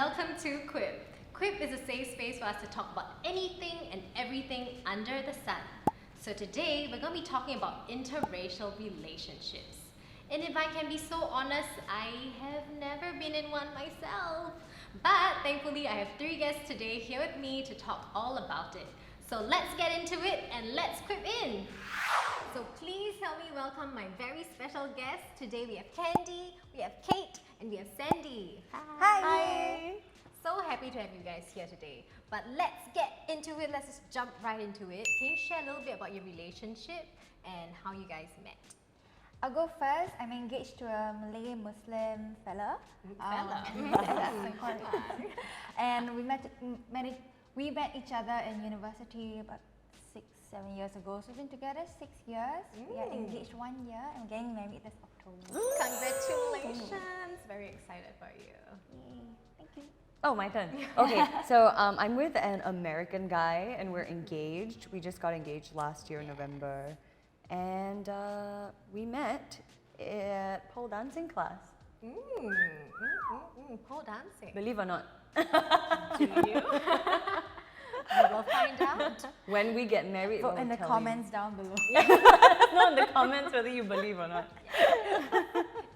welcome to QWIP. QWIP is a safe space for us to talk about anything and everything under the sun. So today, we're going to be talking about interracial relationships. And if I can be so honest, I have never been in one myself. But thankfully, I have 3 guests today here with me to talk all about it. So let's get into it and let's QWIP in. So please help me welcome my very special guests. Today we have Candy, we have Cait, and we have Sandy. Hi. Hi. So happy to have you guys here today. But let's get into it. Let's just jump right into it. Can you share a little bit about your relationship and how you guys met? I'll go first. I'm engaged to a Malay Muslim fella. And we met each other in university about 6-7 years ago. So we've been together 6 years. We are engaged 1 year and we're getting married this October. Congratulations! Very excited for you. Yay. Thank you. Oh, my turn. Okay, so I'm with an American guy and we're engaged. We just got engaged last year, November. And we met at pole dancing class. Pole dancing. Believe or not. Do you? We will find out. When we get married, Vote we'll in the tell comments down below. Not in the comments whether you believe or not.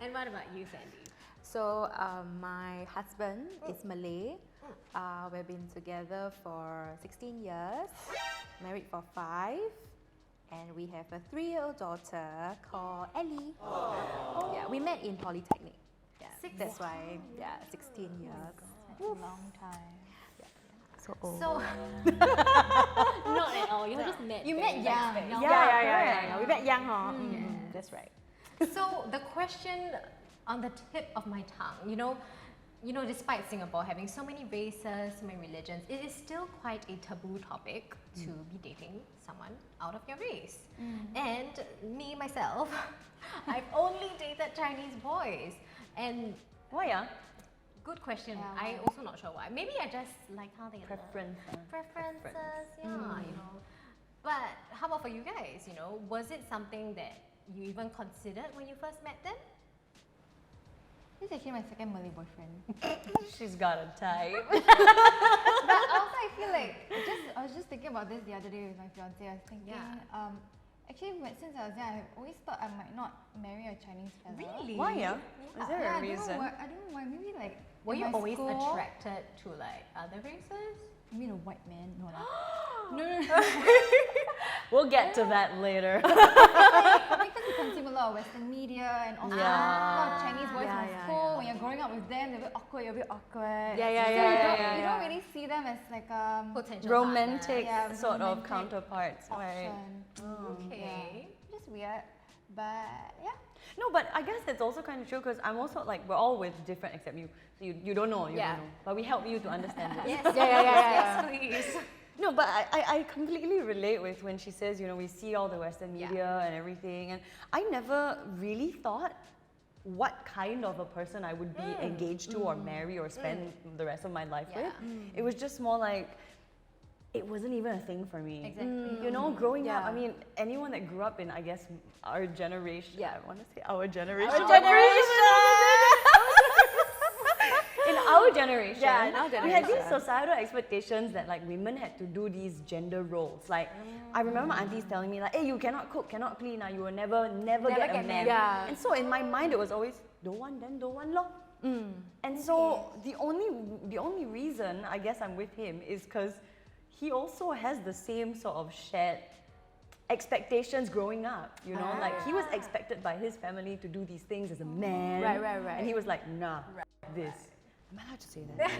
And what about you, Sandy? So my husband is Malay. We've been together for 16 years, married for 5, and we have a 3-year-old daughter called Ellie. Yeah, we met in Polytechnic. Yeah, that's why. Yeah, 16 years. That's a long time. So old. So, not at all. You just met. You met young. Yeah. We met young, huh? That's right. So the question on the tip of my tongue, you know, despite Singapore having so many races, so many religions, it is still quite a taboo topic to be dating someone out of your race. And me, myself, I've only dated Chinese boys. And Why? good question. Yeah. I also not sure why. Maybe I just like how they preferences, you know. But how about for you guys, you know, was it something that you even considered when you first met them? This is actually my second Malay boyfriend. She's got a type. But also I feel like, I was just thinking about this the other day with my fiance. I was thinking, actually since I was young, I always thought I might not marry a Chinese fella. Really? Why? Is there a I reason? don't know why. Maybe like. Were in you my always school, attracted to like other races? You mean a white man? No, lah. No. We'll get to that later. Because you consume a lot of Western media and also a lot of Chinese boys from school. When you're growing up with them, they're a bit awkward. You're a bit awkward. You don't really see them as like Potential Romantic partner. sort of romantic counterparts, right? option. Okay. Just weird, but yeah. No, but I guess that's also kind of true because I'm also like, we're all with different except you. So you don't know, you don't know. But we help you to understand it. Yes. Yes, please. No, but I completely relate with when she says, you know, we see all the Western media and everything. And I never really thought what kind of a person I would be engaged to or marry or spend the rest of my life with. It was just more like, it wasn't even a thing for me. Exactly. You know, growing up, I mean, anyone that grew up in, I guess, our generation. I want to say our generation. In our generation, we had these societal expectations that like women had to do these gender roles. Like, I remember my aunties telling me like, hey, you cannot cook, cannot clean, you will never get a man. And so in my mind, it was always, don't want then, don't want love. And so the only reason I guess I'm with him is because he also has the same sort of shared expectations growing up, you know, like he was expected by his family to do these things as a man. Right. And he was like, nah, this. Am I allowed to say that?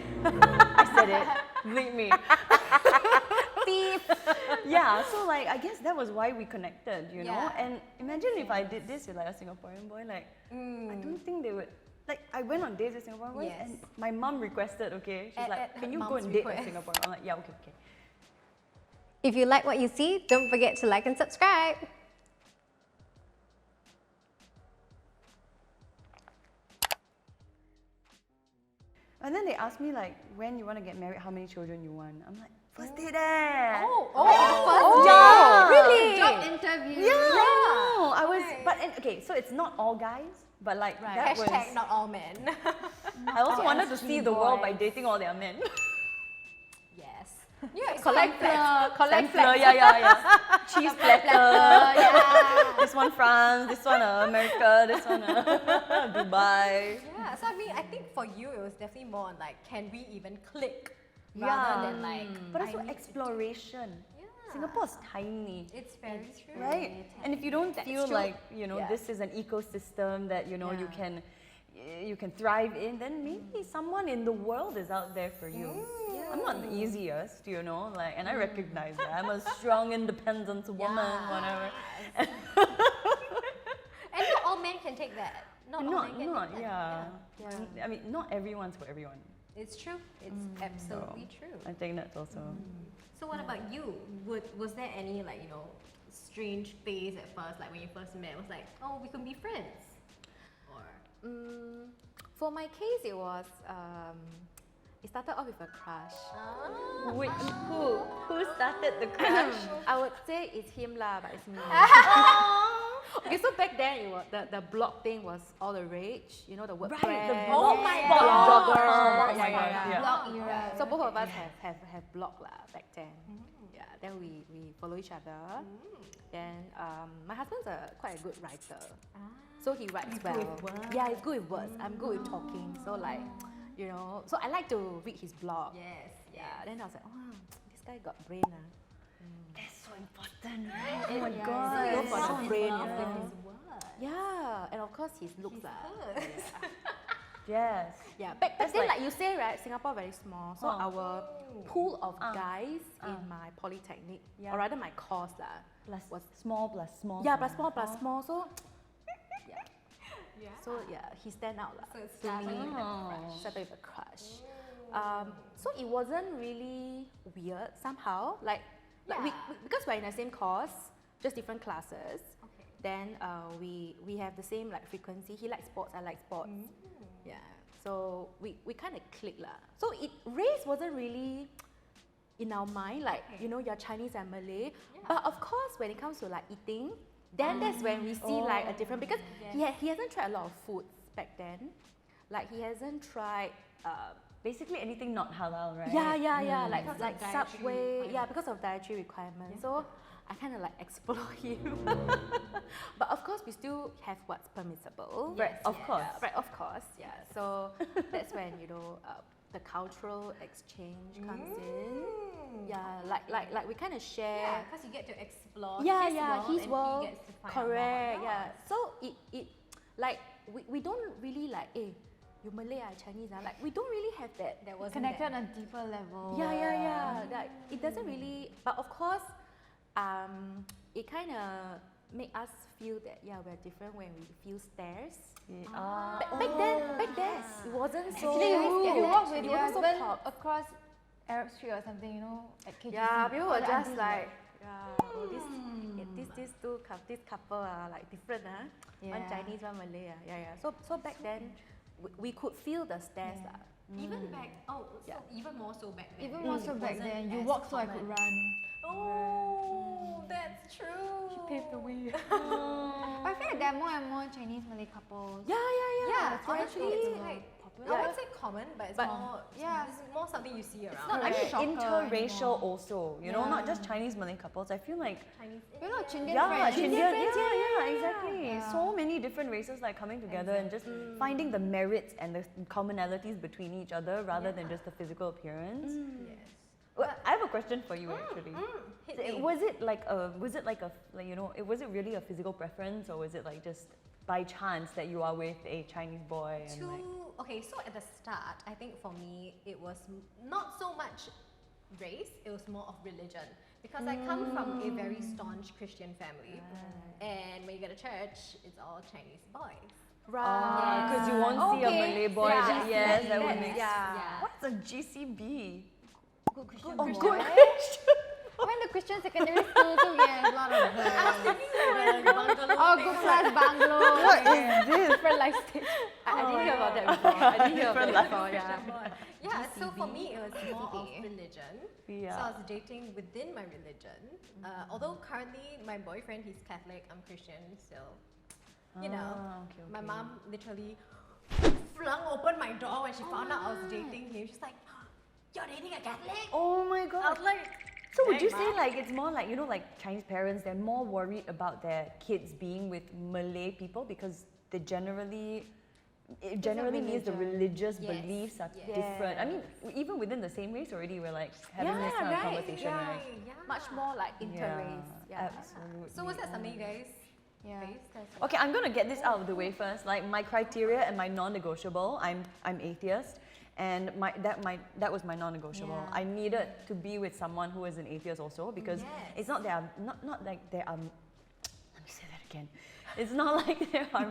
I said it. Bleep me. Beep. Yeah, so like I guess that was why we connected, you know. And imagine if I did this with like a Singaporean boy, like I don't think they would. Like I went on dates with Singaporean boys, and my mom requested, okay, she's like, can you go and date a Singaporean? I'm like, yeah, okay. If you like what you see, don't forget to like and subscribe. And then they asked me like, when you want to get married, how many children you want? I'm like, first date eh. First job. Really? Job interview. No, I was, but okay, so it's not all guys, but like that was. Hashtag not all men. I also wanted to see the world by dating all their men. Yes. Yeah, Collect flags. Collect Sampler, flags. yeah. Cheese platter. This one France, this one America, this one Dubai. Yeah, so I mean, I think for you, it was definitely more on like, can we even click? Rather than like, But I also need to do- exploration. Yeah. Singapore's tiny. It's very true. Right? And if you don't feel true. like, you know, Yeah. this is an ecosystem that, you know, you can thrive in, then maybe someone in the world is out there for you. I'm not the easiest, you know, like, and I recognize that. I'm a strong, independent woman, whatever. And not all men can take that. Not all men can take that. Yeah. I mean, not everyone's for everyone. It's true. It's absolutely true. I think that's also. So what about you? Was there any like, you know, strange phase at first, like when you first met? It was like, oh, we can be friends, or For my case, it was it started off with a crush. Who started the crush? I would say it's him lah, but it's me. Okay, so back then it was the blog thing was all the rage. You know the WordPress. Right, the Oh my blog. God. Yeah. Blog era. So both of us have blog lah back then. Yeah, then we follow each other. Then my husband's quite a good writer. So he writes well. Yeah, he's good with words. I'm good with talking. So like, you know, so I like to read his blog. yes, Yeah. Then I was like, oh, this guy got brain. That's so important, right? Oh my Yeah. god. So you Go for the fell in brain, love yeah. with his words. Yeah, and of course his looks His lah. looks. Yes. Yeah, back then, like you say, right, Singapore very small. So our pool of guys in my polytechnic, or rather my course lah, Plus small. yeah, plus small. So so he stand out lah. So it to started me. with a crush. Started with a crush. So it wasn't really weird somehow. Like we because we're in the same course, just different classes. Okay. Then we have the same like frequency. He likes sports, I like sports. Yeah. So we kind of click lah. So race wasn't really in our mind, like you know, you're Chinese and Malay. But of course, when it comes to like eating, then that's when we see like a different, because he hasn't tried a lot of foods back then. Like he hasn't tried Basically anything not halal, right? yeah, like Because of like dietary Subway, requirements. yeah, because of dietary requirements. So I kind of like explore him. But of course, we still have what's permissible. Right, of course. Right, of course, yeah. So that's when, you know, the cultural exchange comes in. Yeah, like we kind of share. Yeah, because you get to explore His his world, world. and he gets to find Correct, out more yeah. about yours. So it like we don't really like, you Malay, I Chinese, like we don't really have that. There wasn't Connected that. on a deeper level. Yeah. Like it doesn't really, but of course, it kind of make us feel that we're different when we feel stares. Back then, it wasn't so. Actually, you walk with it your wasn't so husband pop. across Arab Street or something, you know, at KGC. Yeah, people all were the just aunties like, this couple are like different, One Yeah. Chinese, one Malay, yeah. So back then, we could feel the stares, Even back, even more so back then. Even more so It back wasn't then, you as walk so I could common. run. Oh, that's true. She paved the way. But I feel like there are more and more Chinese Malay couples. Yeah. Yeah, It's honestly, actually it's quite popular. I Yeah. wouldn't say common, but it's more. It's more something you see around. I mean, Shocker interracial anymore. also, you know, not just Chinese Malay couples. I feel like, Chinese. You know, Chindian yeah, friends. exactly. So many different races like coming together and just finding the merits and the commonalities between each other rather than just the physical appearance. Yes. Well, I have a question for you actually. Hit So, me. was it like you know, was it really a physical preference, or was it like just by chance that you are with a Chinese boy and like? Okay, so at the start, I think for me, it was not so much race, it was more of religion. Because I come from a very staunch Christian family. And when you go to church, it's all Chinese boys. Right. Because you won't see a Malay boy. Yeah. Yes, that would make Yeah. What's a GCB? Good Christian Oh, boys. good Christian. I went to Christian secondary school too, we had a lot of Bungalow Oh, thing. good class bungalow. What is this? Different life stage. I didn't hear about that before. I didn't hear about that before, Yeah, so for me, it was more of religion. Yeah. So I was dating within my religion. Although currently my boyfriend, he's Catholic, I'm Christian, so, you know, my mom literally flung open my door when she found out I was dating him. She's like, "You're dating a Catholic?" Oh my I god. was like, So would "Hey, you say Ma." like it's more like, you know, like Chinese parents, they're more worried about their kids being with Malay people because they it generally means the religious Yes, beliefs are yes. different. I mean, even within the same race already, we're like having this Yeah, kind of right, conversation, right? Much more like interrace. Yeah. Absolutely. So was that something you guys Yeah. faced? Okay, I'm gonna get this out of the way first. Like my criteria and my non-negotiable. I'm atheist, and that was my non-negotiable. Yeah. I needed to be with someone who is an atheist also because Yes. it's not there. Not like there are. Let me say that again. It's not like there are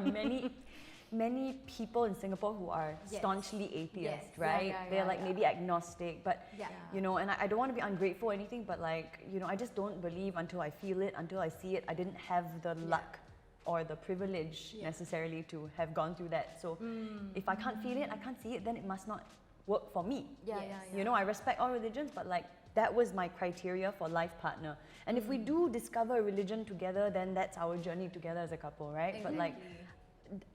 many people in Singapore who are Yes. staunchly atheist, Yes. right? Yeah, They're like yeah. maybe agnostic, but Yeah. you know, and I don't want to be ungrateful or anything, but like, you know, I just don't believe until I feel it, until I see it. I didn't have the luck or the privilege necessarily to have gone through that. So if I can't feel it, I can't see it, then it must not work for me. Yeah, Yes. yeah, You know, I respect all religions, but like that was my criteria for life partner. And if we do discover a religion together, then that's our journey together as a couple, right? But like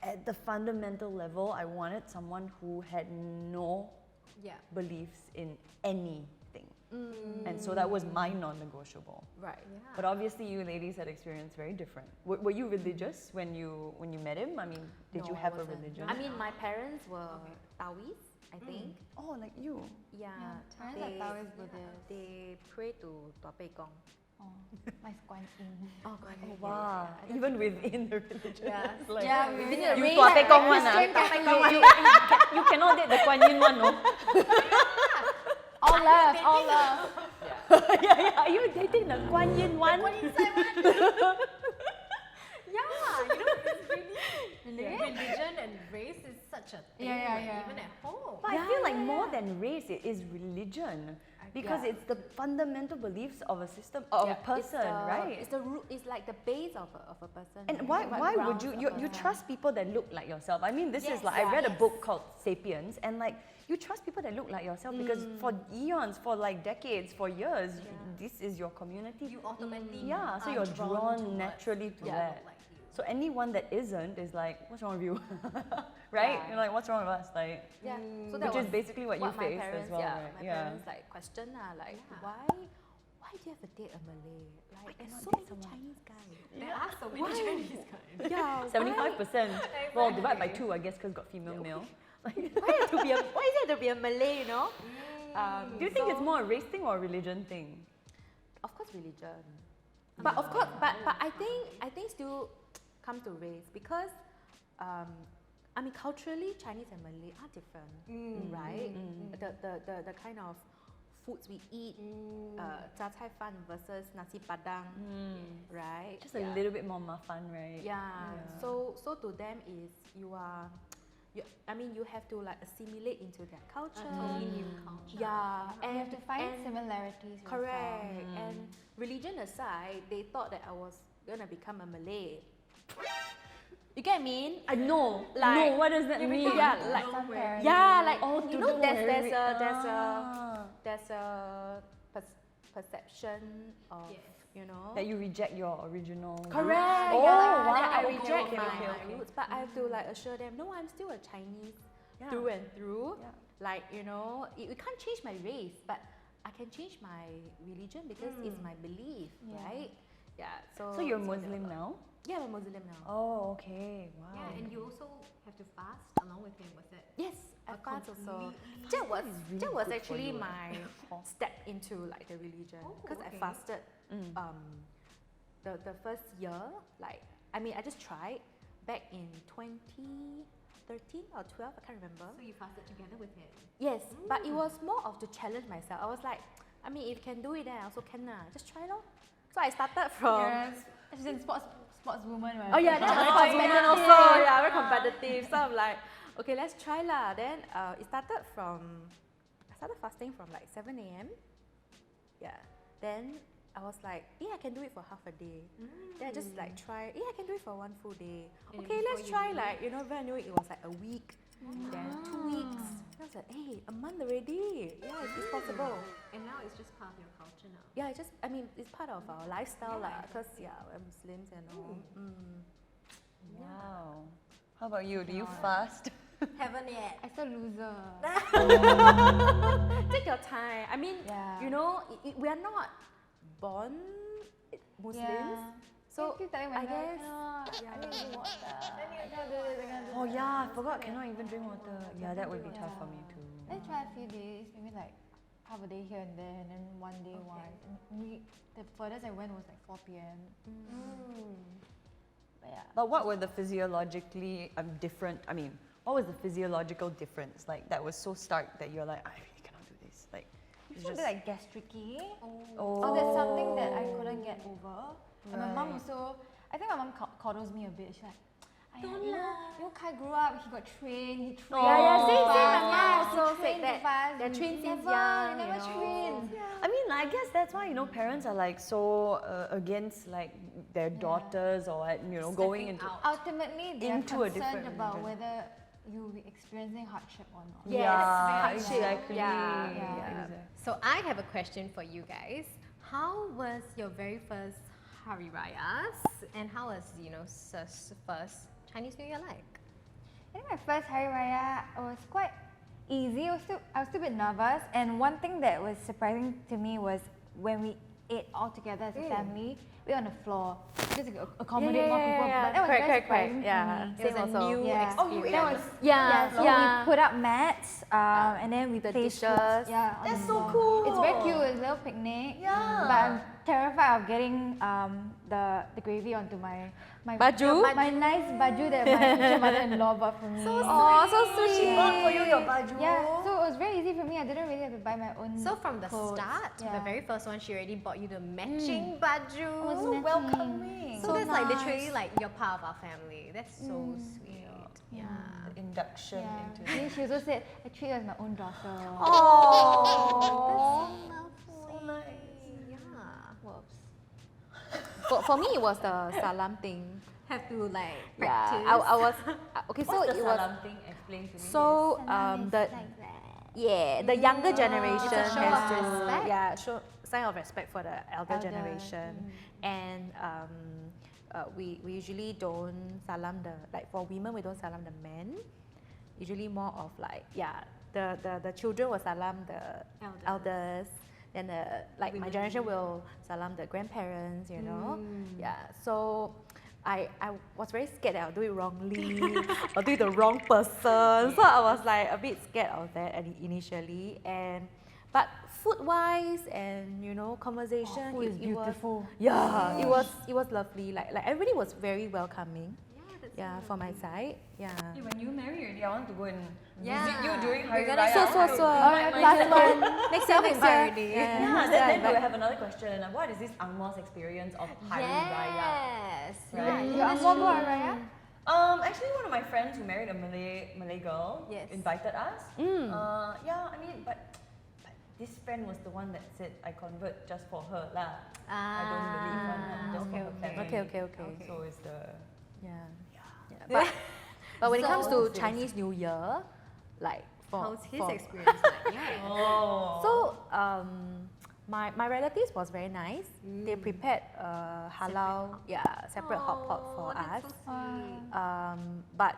at the fundamental level, I wanted someone who had no beliefs in anything. And so that was my non-negotiable. Right. But obviously you ladies had experienced very different. Were you religious when you met him? I mean, did you No, I have a wasn't. religion? I mean, my parents were Taoist, I think. Oh, like you. Yeah. Parents are Taoist Buddhist. They pray to Tua Pei Gong. Oh, mine's Guan Yin. Oh, God. Wow. Even within the religion. Yeah. It's like, Yeah, we you really Tua Pei like Gong one, ah. Christian Tua Pei Gong one. You cannot date the Guan Yin one, no? All love, all love. yeah. Are you dating the Guan Yin one? Yeah, you know, it's really religion and race is such a thing, even at home. But I feel like more than race, it is religion. Because it's the fundamental beliefs of a system, of a person, right? It's the root. It's like the base of a person. And right? why would grounds you a you person. trust people that look like yourself? I mean, this is Yes, like, I read a yes. book called Sapiens, and like, you trust people that look like yourself because for eons, for like decades, for years, this is your community. You automatically Yeah, so are you're drawn drawn towards naturally to people that. like you. So anyone that isn't is like, what's wrong with you? Right? Yeah. You're like, what's wrong with us? Like, Yeah. So that which is was basically what you my faced parents, as well, yeah, right? My parents like question like why do you have to date a Malay? Like there's so many Chinese guys. There are so many Chinese guys. Yeah. 75%. Well, divide by 2, I guess, because got female, male. Why is it to be a Malay? You know. Do you think it's more a race thing or a religion thing? Of course, religion. But of course, but I think still come to race because, I mean, culturally Chinese and Malay are different, right? The kind of foods we eat, 杂菜饭 versus nasi padang, right? Just a little bit more mafan, right? Yeah. So to them is I mean, you have to like assimilate into their culture. Totally new culture. Yeah, and You have to find and- similarities. with Correct. And religion aside, they thought that I was gonna become a Malay. You get what I mean? I know. Like, no, what does that mean? Yeah, like some parents. yeah, like Oh, you to know, do there's a perception of that you reject your original. correct. Oh, yeah, wow. that I Okay, reject okay, my, okay, my okay. roots, but I have to like assure them, no, I'm still a Chinese Yeah. through and through. Yeah. Like you can't change my race, but I can change my religion because it's my belief, right? Yeah. So you're Muslim now? Yeah, I'm a Muslim now. Oh, okay. Wow. Yeah, and you also have to fast along with him, was it? Yes, I fast also. completely- That was really that was good for actually you, my step into like the religion Oh, because okay. I fasted the first year. Like I mean, I just tried back in 2013 or 12. I can't remember. So you fasted together with him. Yes, but it was more of to challenge myself. I was like, I mean, if you can do it, then I also can. Just try lor. So I started from. She's in sportswoman, right? Oh yeah, that's a sportsman also. Yeah, very competitive. So I'm like, okay, let's try lah. Then I started fasting from like 7 a.m. Yeah. Then I was like, yeah, I can do it for half a day. Then I just like try, yeah, I can do it for one full day. And Okay, before let's you try knew like, when I knew it, it was like a week. Then 2 weeks. I was like, hey, a month already. Yeah, it's possible. And now it's just part of your culture now. Yeah, it's part of our lifestyle lah. Because we're Muslims and all. Wow. How about you? Do you fast? Haven't yet. I still loser. Take your time. I mean, Yeah. you know, we are not born Muslims. So keep telling my I guess, I need water. I can't do this. I can't do Oh that. yeah, I forgot. Cannot even drink water. Yeah, that would be tough for me too. Let's try a few days, maybe like half a day here and there, and then one day once. And the furthest I went was like 4 p.m. But yeah. But what were the physiologically different? I mean, what was the physiological difference like that was so stark that you're like, I really cannot do this? Like, It's it's just like gastricky. oh, So there's something that I couldn't get over. And my mom Right. also, I think my mom coddles me a bit. She's like, you know, Kai grew up, he got trained, he trained. same. My fast, mom also he trained said that. fast. They're He trained since never, young, he you never know. trained. I mean, I guess that's why, you know, parents are like so against like their daughters or going into out. Ultimately, they're Into a concerned different about religion. whether you'll be experiencing hardship or not. Yes, yeah, hardship. exactly. Yeah. Exactly. So I have a question for you guys. How was your very first Hari Rayas, and how was first Chinese New Year like? I think my first Hari Raya was quite easy. I was still a bit nervous, and one thing that was surprising to me was when we ate all together as a family. We were on the floor just to accommodate more people. But that was very surprising to me. It was Same a also. new Yeah. experience. you ate That was Yeah, so yeah. we put up mats and then we The placed dishes. foods, on That's the so floor. cool. It's very cute. It's a little picnic. Yeah. But I'm terrified of getting the gravy onto my Baju? my nice baju that my future mother-in-law bought for me. Oh, so sweet. She bought for you your baju. Yeah, so it was very easy for me. I didn't really have to buy my own. So from the clothes. start, the Yeah. very first one, she already bought you the matching baju. was So matching. welcoming. So that's like literally like you're part of our family. That's so sweet. Yeah. The induction Yeah. into And then she also said, I treat you as my own daughter. Oh, So nice. Yeah. Whoops. For me, it was the salam thing. Have to like Yeah, practice. I was okay. So what's the it was salam thing? Explain to me. so Salam is the like that. the younger generation It's a show has of to respect. show sign of respect for the elder Elder, generation, and we usually don't salam like for women we don't salam the men. Usually more of like the children will salam the elders. Then my generation will salam the grandparents, you know. Yeah, so I was very scared that I'll do it wrongly, I'll do it the wrong person. So I was like a bit scared of that initially. But food wise and conversation, Food is beautiful. it was lovely. Like everybody was very welcoming. Yeah, for my side. Yeah. Hey, when you marry already, I want to go and Yeah. visit you during We're Hari gonna Raya. So. Last one. Next year. Yeah, then we'll have another question. What is this Angmo's experience of Hari Raya? Yes. Right. Your Angmo go Hari Raya? Actually, one of my friends who married a Malay girl Yes. invited us. Yeah, I mean, but this friend was the one that said I convert just for her lah. I don't believe her, just for her family. Okay. So it's the But when it comes to So- Chinese New Year, like How's his for- experience like? Yeah. oh. So my relatives was very nice. They prepared halal, separate hot pot for us. But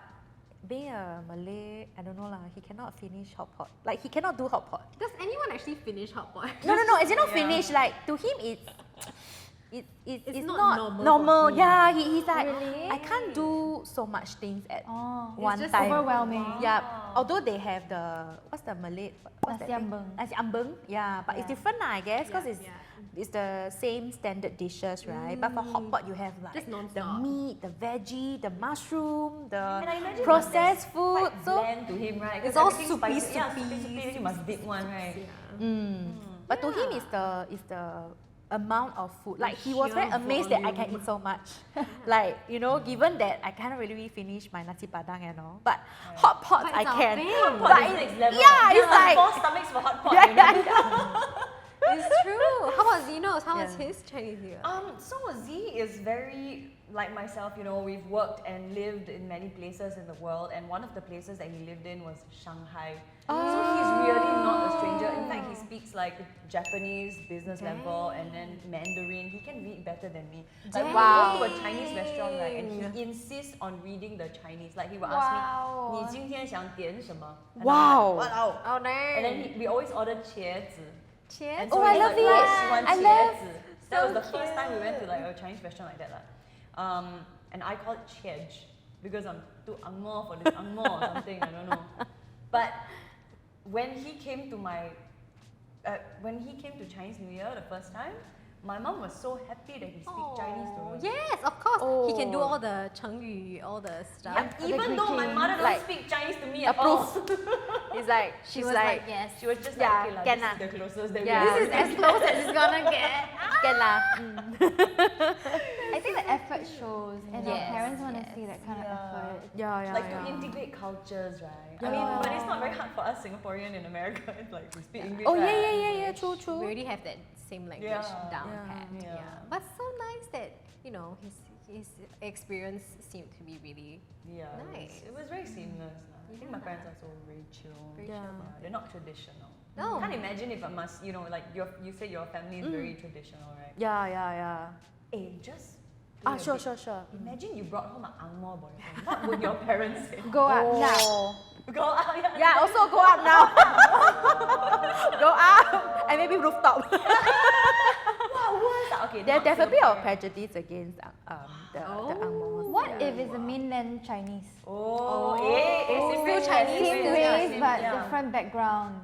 being a Malay, I don't know lah. He cannot finish hot pot. Like he cannot do hot pot. Does anyone actually finish hot pot? No. It's not finish. Like to him, it's not not normal for him. Yeah, he's like, Really? I can't do so much things at It's one just time. overwhelming. Yeah, although they have what's the Malay? What's Nasi that thing? ambeng. Nasi ambeng. Yeah, but it's Yeah. different lah, I guess, because Yeah, it's the same standard dishes, right? But for hot pot, you have like Just the non-stop. meat, the veggie, the mushroom, the And I imagine processed it food. must taste So, quite bland to him, right? 'Cause It's all everything's soupy, spicy. Yeah, soupy, soupy. Then you must dip one, right? but to him, it's the amount of food. Like he was very sheer amazed that I can volume. eat so much. Like given that I can't really finish my nasi padang and all, but hot pot But I it's our can. thing. Hot pot But is next level. yeah, it's like 4 stomachs for hot pot. yeah, you know? yeah. It's true. How was Zeno's? How was Yeah. his Chinese New Year? So Z is very like myself, we've worked and lived in many places in the world, and one of the places that he lived in was Shanghai. So he's really not a stranger. In fact, he speaks like Japanese business level and then Mandarin. He can read better than me. Like Dang. we go to a Chinese restaurant, right, and he insists on reading the Chinese. Like he will ask me, 你今天想点什么? And I'm Wow. like, wow. Oh no. And then we always order 茄子. Cheers. And so Oh, I he's love like, it. "Oh, 喜欢I茄love-子." That was the first time we went to like a Chinese restaurant like that. And I call it Chej because I'm too angmo for this angmo or something, I don't know. But when he came to Chinese New Year the first time, my mom was so happy that he speaks Chinese to her. Yes, of course. He can do Oh. all the 成语, all the stuff. And even though my mother doesn't like, speak Chinese to me at all, It's like, She she's was like, yes. she was just Yeah, like, okay, lah, can this lah. is the closest that Yeah. we This is as close as it's gonna get. can lah. I think the effort shows, and our Yes, parents want to yes. see that kind of effort. Yeah, like to integrate cultures, right? I Yeah. mean, but it's not very hard for us Singaporean in America. It's like we speak English. Oh yeah, right? yeah, yeah, yeah. True, We true. already have that same language Yeah. down Yeah. pat. Yeah. But so nice that, you know, his experience seemed to be really Yeah, Nice. it was very seamless. I think my parents are so very chill. Very Yeah. chill. Yeah, they're not traditional. No. Can't imagine if I must, you know, like you said your family is very traditional, right? Yeah, yeah, yeah. Just Ah, play a sure, bit. sure, sure. Imagine you brought home an angmo boyfriend. What would your parents say? Go out now. Oh. Go out, yeah. Yeah, also go up now. Go up and maybe rooftop. What was that? Okay, not There's a bit of Singaporean. prejudice against the Angmos. What if it's a mainland Chinese? It's still Chinese, Same still race, Chinese, but yeah. different background.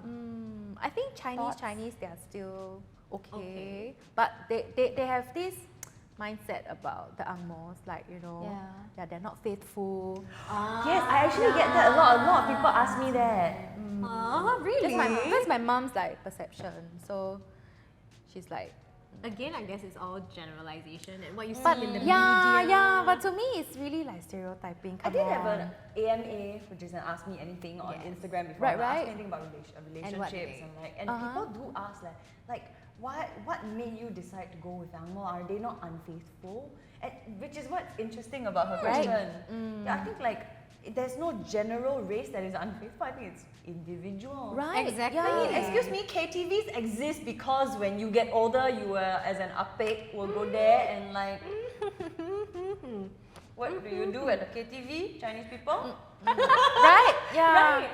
I think Thoughts? Chinese, they are still okay. But they have this mindset about the Angmos, like, you know, Yeah. they're not faithful. Yes, I actually get that a lot. A lot of people ask me that. Really? That's my mom's like perception. So she's like, Again, I guess it's all generalization and what you see but in the yeah, media. yeah. But to me, it's really like stereotyping. I Come did have on. an AMA, which is an Ask Me Anything on Yes. Instagram before. Right, and ask right. me anything about And what relationships they- and people do ask like what made you decide to go with Angmo? Are they not unfaithful? And which is what's interesting about her Right. question. Yeah, I think like there's no general race that is unfaithful. I think it's individual. Right. Exactly. I mean, Yeah. excuse me, KTVs exist because when you get older, you as an apek will go there and like, what do you do at the KTV, Chinese people? Right. Yeah. Right.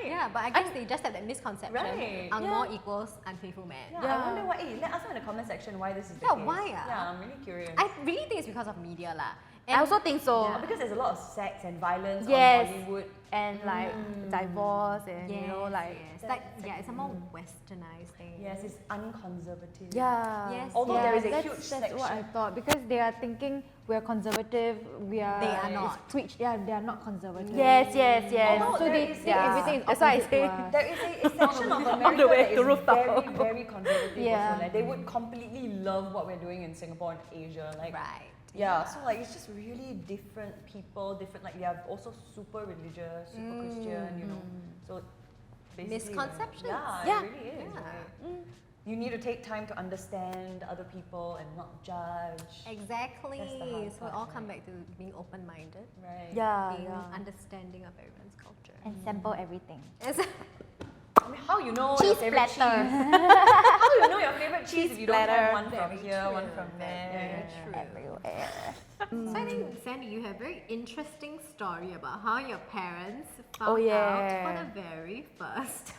Yeah, but I guess they just have that misconception. Right. Angmo equals unfaithful man. Yeah, Yeah. I wonder why. Let us know in the comment section why this is the Yeah, case. why ah? Yeah, I'm really curious. I really think it's because of media lah. I also think so. Oh, because there's a lot of sex and violence Yes. on Hollywood. And like divorce and you know like yes. Like, yeah, it's a more westernized thing. Yes, it's unconservative. yeah. Yes. Although there is a that's, huge that's what I section. thought, because they are thinking we're conservative, we are. They are it's not. Twitch, yeah, they are not conservative. Yes, yes, yes. Although So there they is- say yeah. everything is That's why I opposite say to us. There is a section of America the way that to is rooftop. very, very conservative Yeah. also. Like, they would completely love what we're doing in Singapore and Asia. Like, Right. yeah, so like it's just really different people, different, like they are also super religious, super Christian, you know. So basically, Misconceptions. Yeah, Yeah. it really is. Yeah. Right? You need to take time to understand other people and not judge. Exactly. That's the hard So part, it all come right? back to being open-minded, Right. Yeah, being yeah. understanding of everyone's culture. And sample everything. I mean, how you know your favorite splatter. cheese? How you know your favorite cheese if you don't splatter. have one from Very here, one true. from there? Very true. Everywhere. So I think, Sandy, you have a very interesting story about how your parents Oh, found yeah. out for the very first.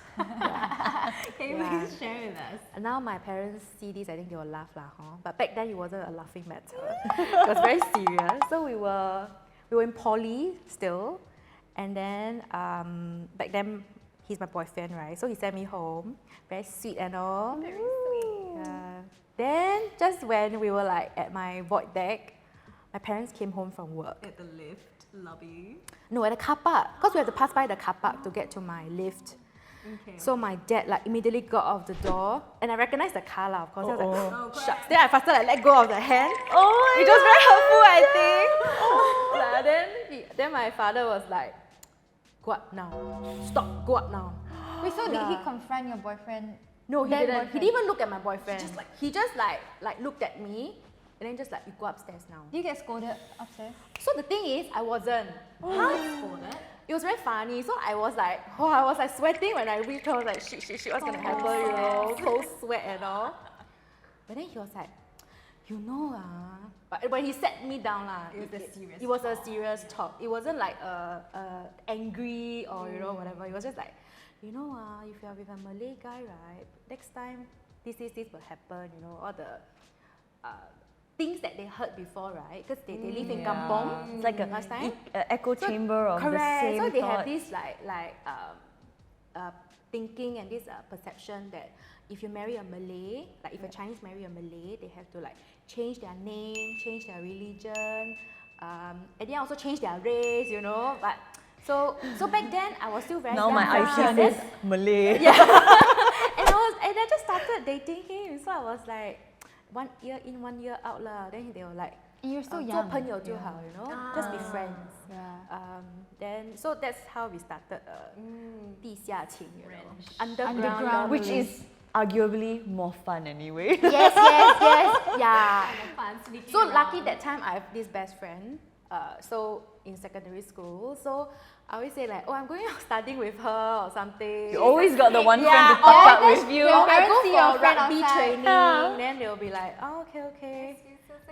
Can you Yeah. please share with us? And now my parents see this, I think they will laugh lah, huh? But back then it wasn't a laughing matter. It was very serious. So we were in poly still, and then back then he's my boyfriend, right? So he sent me home, very sweet and all. Very sweet. Yeah. Then just when we were like at my void deck, my parents came home from work. At the lift lobby. No, at the car park, because we have to pass by the car park to get to my lift. Okay. So my dad like immediately got off the door, and I recognized the car lah, of course. I was like, Oh, shucks. Then I faster like let go of the hand. It was very hurtful, I think. Like, then my father was like, go up now. Stop, go up now. Wait, so did he Yeah. confront your boyfriend? No, he Then didn't. He boyfriend. didn't even look at my boyfriend. He just like looked at me, and then just like, you go upstairs now. Do you get scolded upstairs? So the thing is, I wasn't. It was very funny. So I was like, sweating when I reached home. I was like, shit, what's gonna happen, you know, cold sweat and all. But then he was like, you know, but when he sat me down, it was a serious talk. It wasn't like angry or, you know, whatever. It was just like, you know, if you're with a Malay guy, right, next time this will happen, you know, all the things that they heard before, right? Because they live in kampong. It's like last time. an echo chamber of correct. the same So they thoughts. have this thinking and this perception that if you marry a Malay, like if a Chinese marry a Malay, they have to like change their name, change their religion, and then also change their race, you know. But so back then I was still very Now young. my Aisha is Malay. And I just started dating him. So I was like 1 year in, 1 year out lah. Then they were like, And you're so 做 young. 朋友就好, you know, just be friends. Yeah. Then so that's how we started 地下情, you know, Underground underground love. love. Which is arguably more fun anyway. yes, yeah. So lucky that time I have this best friend. So in secondary school, so I always say like, oh, I'm going out studying with her or something. You always got the one friend to pop up with you. Or I Parents go see for your friend rugby outside. training, then they'll be like, oh, okay.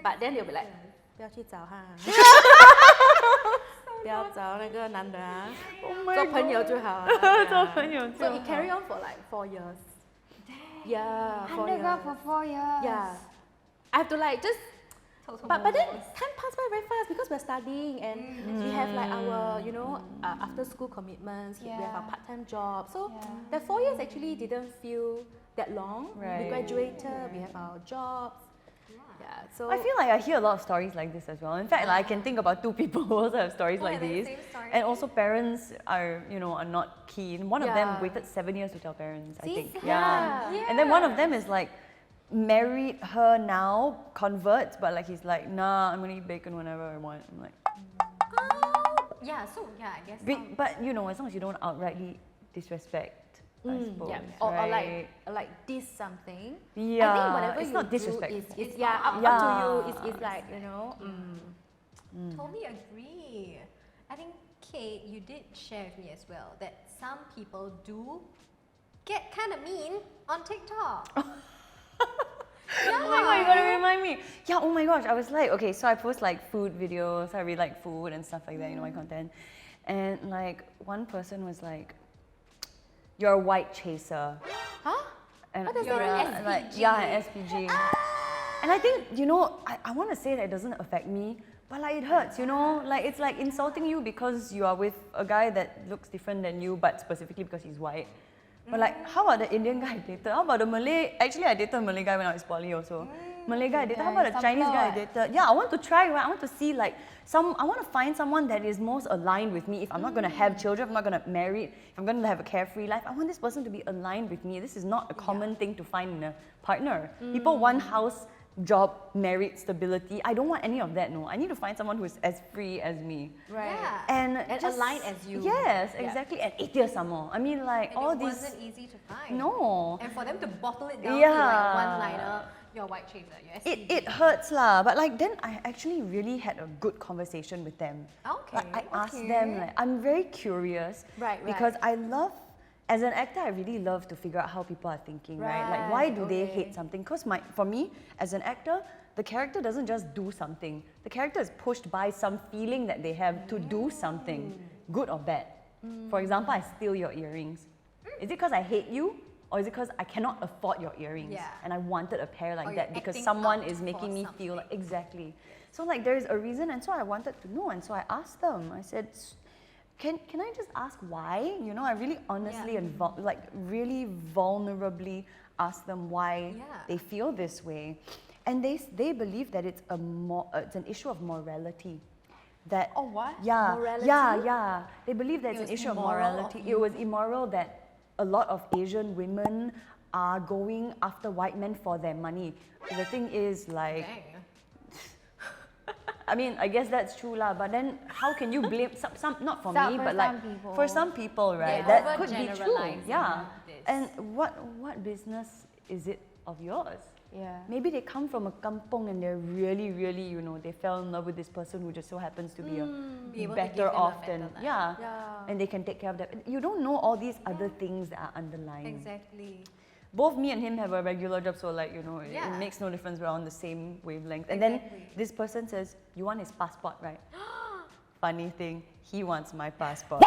But then they'll be like, 不要去找他，不要找那个男的啊，做朋友就好啊。做朋友就好。 So it carry on for like 4 years. Yeah, 4 years. Underground for 4 years. Yeah, I have to like just. But then time passed by very fast because we're studying and we have like our, you know, after school commitments. We have our part-time job. So the 4 years actually didn't feel that long. Right. We graduated. We have our jobs. Yeah. So I feel like I hear a lot of stories like this as well. In fact, like, I can think about 2 people who also have stories like the these. same story. And also parents are, you know, are not keen. One of them Yeah. waited 7 years to tell parents, I think. Yeah. And then one of them is like, married her now, converts, but like he's like, nah, I'm gonna eat bacon whenever I want. I'm like, I guess. but you know, as long as you don't outrightly disrespect, I suppose. yeah. right? Or like diss something. Yeah, I think whatever it's you not do disrespectful. is up Yeah. to you. It's like, you know. Totally agree. I think, Cait, you did share with me as well that some people do get kind of mean on TikTok. Oh my god, you gotta remind me. Yeah, oh my gosh, I was like, okay, so I post like food videos, I really like food and stuff like that, you know, my content. And like, one person was like, you're a white chaser. Huh? And What does You're that an mean? like, yeah, an SPG. And I think, you know, I want to say that it doesn't affect me, but like it hurts, you know? Like it's like insulting you because you are with a guy that looks different than you, but specifically because he's white. But like, how about the Indian guy I dated? How about the Malay? Actually, I dated a Malay guy when I was poly also. Malay guy I dated. How about the Chinese guy I dated? Yeah, I want to try, right? I want to see like I want to find someone that is most aligned with me. If I'm not going to have children, if I'm not going to marry, if I'm going to have a carefree life, I want this person to be aligned with me. This is not a common thing to find in a partner. People want house, job, married, stability. I don't want any of that, no. I need to find someone who is as free as me. Right. Yeah. And aligned as you. Yes, Yeah. exactly. And 8 years some more. I mean, like, And all it these... wasn't easy to find. No. And for them to bottle it down to Yeah. like one-liner, you're a white chaser, you're SPG. It hurts lah, but like then I actually really had a good conversation with them. Okay. Like I asked them, like I'm very curious, Right, because I love, as an actor, I really love to figure out how people are thinking, right? Like why do they hate something? Because for me, as an actor, the character doesn't just do something. The character is pushed by some feeling that they have to do something, good or bad. For example, I steal your earrings. Is it because I hate you? Or is it because I cannot afford your earrings? Yeah. And I wanted a pair like Or that you're because acting someone out is making for me feel like, something. exactly. So like there's a reason, and so I wanted to know, and so I asked them. I said, can I just ask why? You know, I really honestly and like really vulnerably asked them why they feel this way. And they believe that it's it's an issue of morality. That Yeah, Morality? yeah. They believe that it's It an was issue of immoral morality. of It was immoral that a lot of Asian women are going after white men for their money. The thing is, like, Dang. I mean, I guess that's true lah. But then, how can you blame some not for Some- me, for but like some people. for some people, right? They're That could be true. overgeneralizing Yeah. this. And what business is it of yours? Yeah. Maybe they come from a kampong and they're really, really, you know, they fell in love with this person who just so happens to be Be able a to give better them a off better than, life. yeah. Yeah. And they can take care of that. You don't know all these other things that are underlying. Exactly. Both me and him have a regular job, so like, you know, Yeah. it makes no difference, we're on the same wavelength. And then Exactly. this person says, you want his passport, right? Funny thing, he wants my passport.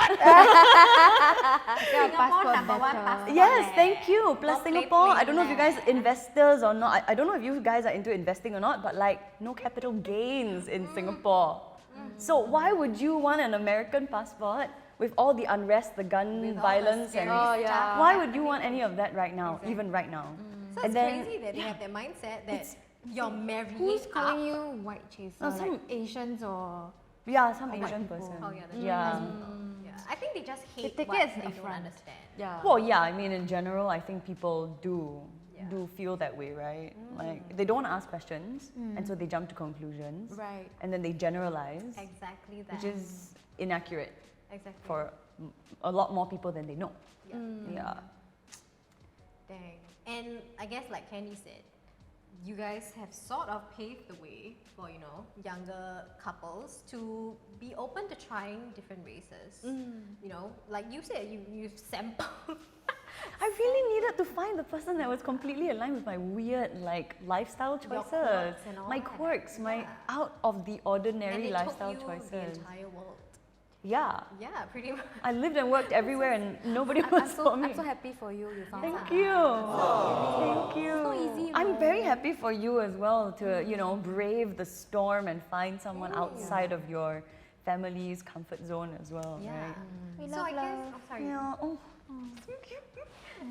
Singapore number one passport. Yes, leh. thank you. Plus Don't play Singapore, I play don't know if you guys leh. investors or not. I don't know if you guys are into investing or not, but like no capital gains in Singapore. So why would you want an American passport with all the unrest, the gun With all the violence, scary and Oh, yeah. stuff why would you happening. want any of that right now, Exactly. even right now? So And it's then- crazy that they have that mindset that you're marrying Who's up. calling you white chaser? No, some- like Asians or? Yeah, some white Asian people. person. Oh yeah, the Yeah. Chinese people. Yeah. I think they just hate take what it as they an don't affront. understand. Yeah. Well, yeah, I mean, in general, I think people do Yeah. do feel that way, right? Like they don't ask questions, and so they jump to conclusions, Right. and then they generalize, Exactly that. which is inaccurate exactly. for a lot more people than they know. yeah. Yeah. Dang. And I guess like Candy said, you guys have sort of paved the way for, you know, younger couples to be open to trying different races. You know, like you said, you've sampled. I really needed to find the person that was completely aligned with my weird like lifestyle Your choices, quirks and all my that. quirks, my Yeah. out of the And ordinary it lifestyle took you choices. the entire world. Yeah. Yeah, pretty much. I lived and worked everywhere and nobody I'm was for me. I'm so happy for you. You found Thank something. you. Thank you. so easy, you I'm know. very happy for you as well to, you know, brave the storm and find someone outside of your family's comfort zone as well, Yeah. right? We So love I guess, love. oh, sorry. Yeah. Oh.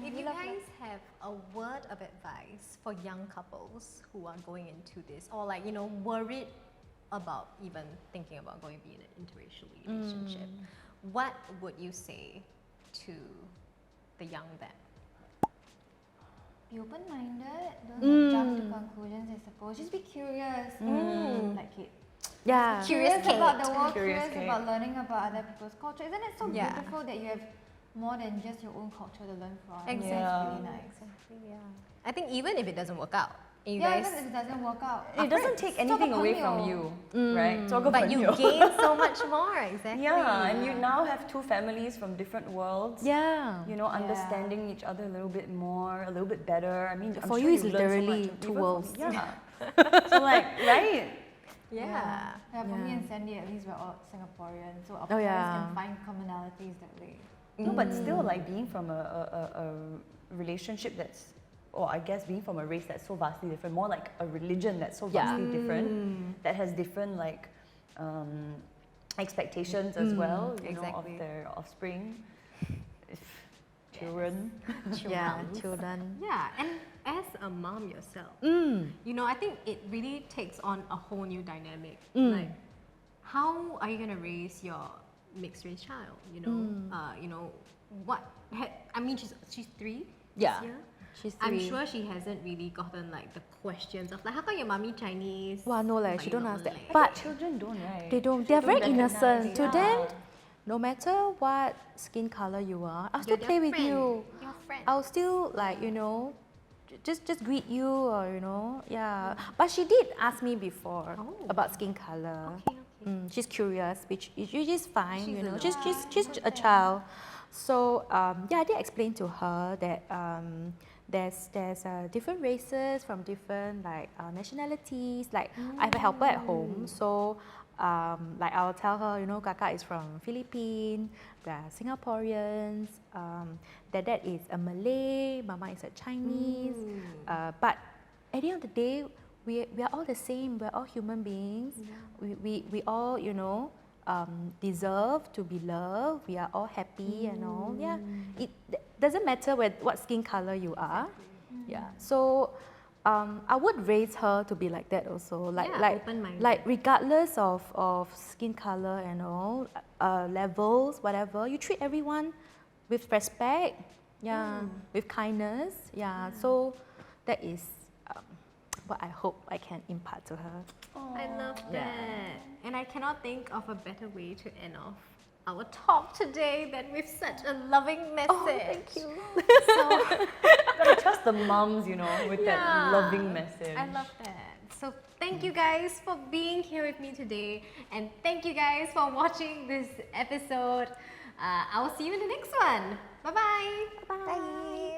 If you guys have a word of advice for young couples who are going into this, or like, you know, worried about even thinking about going to be in an interracial relationship, what would you say to the young them? Be open-minded. Don't jump to conclusions. I suppose. Just be curious. Like Cait. Yeah. Curious Cait. about the world. Curious Curious Cait. about learning about other people's culture. Isn't it so Yeah. beautiful that you have more than just your own culture to learn from? Exactly. It's really nice. Exactly, yeah. I think even if it doesn't work out, you Yeah, guys, even if it doesn't work out. It doesn't take anything away from you, right? but you gain so much more, exactly. Yeah, and you now have two families from different worlds. Yeah. You know, understanding each other a little bit more, a little bit better. I mean, I'm For sure you, it's you've learned so literally much, two even from worlds. me. Yeah. So like, right? Yeah. Yeah, for me Yeah. and Sandy, at least we're all Singaporeans, so our Oh, parents yeah. can find commonalities that way. No, but still, like being from a relationship that's, or I guess being from a race that's so vastly different, more like a religion that's so vastly different, that has different like expectations as well, you know, Exactly. of their offspring, children. Yeah. Children. Children. Yeah, and as a mom yourself, you know, I think it really takes on a whole new dynamic. Like, how are you gonna raise your mixed race child? You know, what? I mean, she's 3 Yeah. this year. She's I'm 3. sure she hasn't really gotten like the questions of like, how come your mommy Chinese? Wow, no, like, but she you're don't not ask that. Malay? But Children don't, right? they don't. They're very recognize innocent. it. To Yeah. them, no matter what skin color you are, I'll still You're play their with friend. you. Your friend. I'll still like, you know, just greet you, or you know, yeah. But she did ask me before Oh. about skin color. Okay, okay. She's curious, which is fine, She's you know. a Just a child. So yeah, I did explain to her that there's different races from different like nationalities. Like I have a helper at home, so like I'll tell her, you know, Kakak is from Philippines, we are Singaporeans, Dad is a Malay, Mama is a Chinese. But at the end of the day, we are all the same. We're all human beings. We all, you know, deserve to be loved. We are all happy and all. Yeah, it doesn't matter what skin color you are. Yeah. So I would raise her to be like that also. Yeah, open-minded. Like regardless of skin color and all, levels, whatever, you treat everyone with respect. Yeah, with kindness. Yeah. So that is what I hope I can impart to her. I love that. Yeah. And I cannot think of a better way to end off our talk today than with such a loving message. Oh, thank you. So, Gotta trust the mums, you know, with that loving message. I love that. So thank you guys for being here with me today, and thank you guys for watching this episode. I will see you in the next one. Bye-bye. Bye.